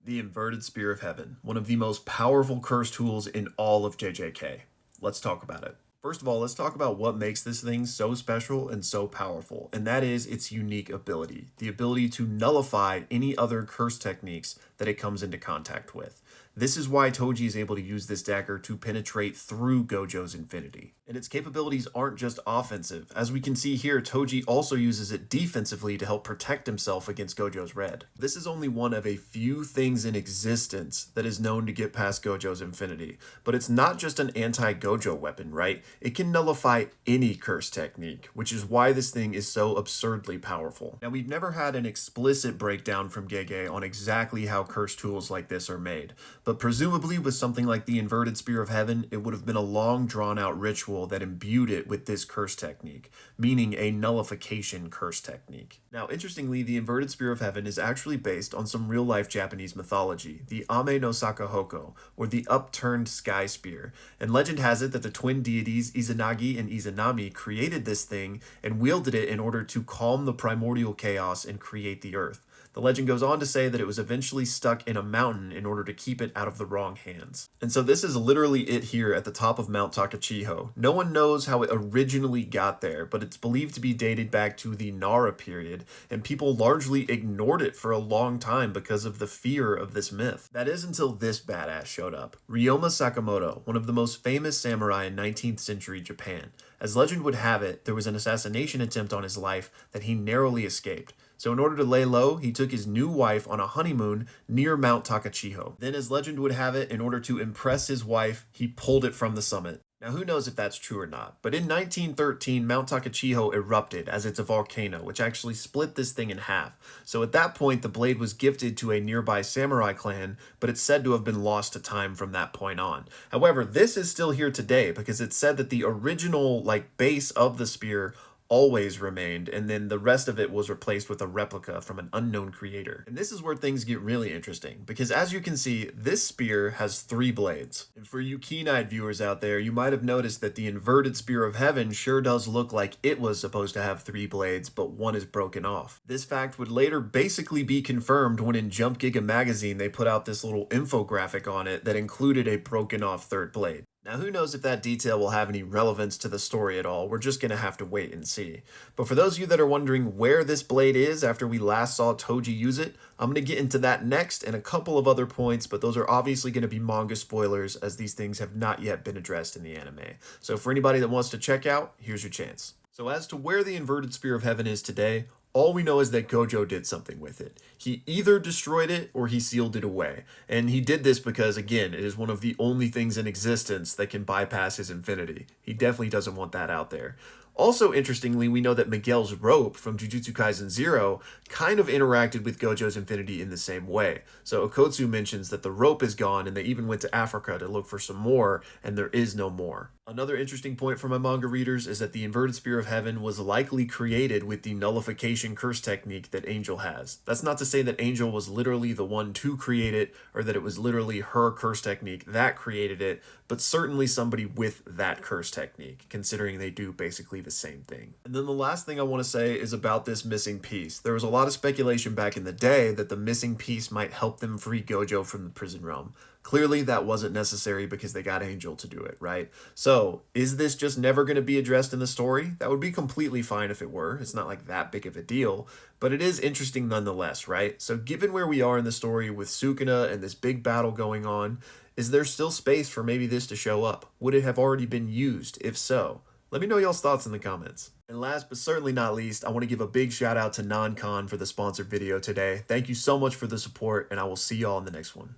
The Inverted Spear of Heaven, one of the most powerful curse tools in all of JJK. Let's talk about it. First of all, let's talk about what makes this thing so special and so powerful, and that is its unique ability. The ability to nullify any other curse techniques that it comes into contact with. This is why Toji is able to use this dagger to penetrate through Gojo's infinity. And its capabilities aren't just offensive. As we can see here, Toji also uses it defensively to help protect himself against Gojo's red. This is only one of a few things in existence that is known to get past Gojo's infinity. But it's not just an anti-Gojo weapon, right? It can nullify any curse technique, which is why this thing is so absurdly powerful. Now, we've never had an explicit breakdown from Gege on exactly how curse tools like this are made, but presumably with something like the Inverted Spear of Heaven, it would have been a long drawn-out ritual that imbued it with this curse technique, meaning a nullification curse technique. Now, interestingly, the Inverted Spear of Heaven is actually based on some real-life Japanese mythology, the Ame no Sakahoko, or the upturned sky spear, and legend has it that the twin deities Izanagi and Izanami created this thing and wielded it in order to calm the primordial chaos and create the earth. The legend goes on to say that it was eventually stuck in a mountain in order to keep it out of the wrong hands. And so this is literally it here at the top of Mount Takachiho. No one knows how it originally got there, but it's believed to be dated back to the Nara period, and people largely ignored it for a long time because of the fear of this myth. That is until this badass showed up. Ryoma Sakamoto, one of the most famous samurai in 19th century Japan. As legend would have it, there was an assassination attempt on his life that he narrowly escaped. So in order to lay low, he took his new wife on a honeymoon near Mount Takachiho. Then, as legend would have it, in order to impress his wife, he pulled it from the summit. Now, who knows if that's true or not, but in 1913, Mount Takachiho erupted as it's a volcano, which actually split this thing in half. So at that point, the blade was gifted to a nearby samurai clan, but it's said to have been lost to time from that point on. However, this is still here today because it's said that the original, base of the spear always remained, and then the rest of it was replaced with a replica from an unknown creator. And this is where things get really interesting, because as you can see, this spear has 3 blades. And for you keen-eyed viewers out there, you might have noticed that the Inverted Spear of Heaven sure does look like it was supposed to have 3 blades, but one is broken off. This fact would later basically be confirmed when in Jump Giga magazine they put out this little infographic on it that included a broken off 3rd blade. Now, who knows if that detail will have any relevance to the story at all. We're just going to have to wait and see. But for those of you that are wondering where this blade is after we last saw Toji use it, I'm going to get into that next and a couple of other points, but those are obviously going to be manga spoilers as these things have not yet been addressed in the anime. So for anybody that wants to check out, here's your chance. So as to where the Inverted Spear of Heaven is today, all we know is that Gojo did something with it. He either destroyed it or he sealed it away. And he did this because, again, it is one of the only things in existence that can bypass his infinity. He definitely doesn't want that out there. Also, interestingly, we know that Miguel's rope from Jujutsu Kaisen 0 kind of interacted with Gojo's infinity in the same way. So Okotsu mentions that the rope is gone and they even went to Africa to look for some more, and there is no more. Another interesting point for my manga readers is that the Inverted Spear of Heaven was likely created with the nullification curse technique that Angel has. That's not to say that Angel was literally the one to create it, or that it was literally her curse technique that created it, but certainly somebody with that curse technique, considering they do basically the same thing. And then the last thing I want to say is about this missing piece. There was a lot of speculation back in the day that the missing piece might help them free Gojo from the prison realm. Clearly, that wasn't necessary because they got Angel to do it, right? So, is this just never going to be addressed in the story? That would be completely fine if it were. It's not like that big of a deal, but it is interesting nonetheless, right? So, given where we are in the story with Sukuna and this big battle going on, is there still space for maybe this to show up? Would it have already been used? If so, let me know y'all's thoughts in the comments. And last but certainly not least, I want to give a big shout out to Non-Con for the sponsored video today. Thank you so much for the support, and I will see y'all in the next one.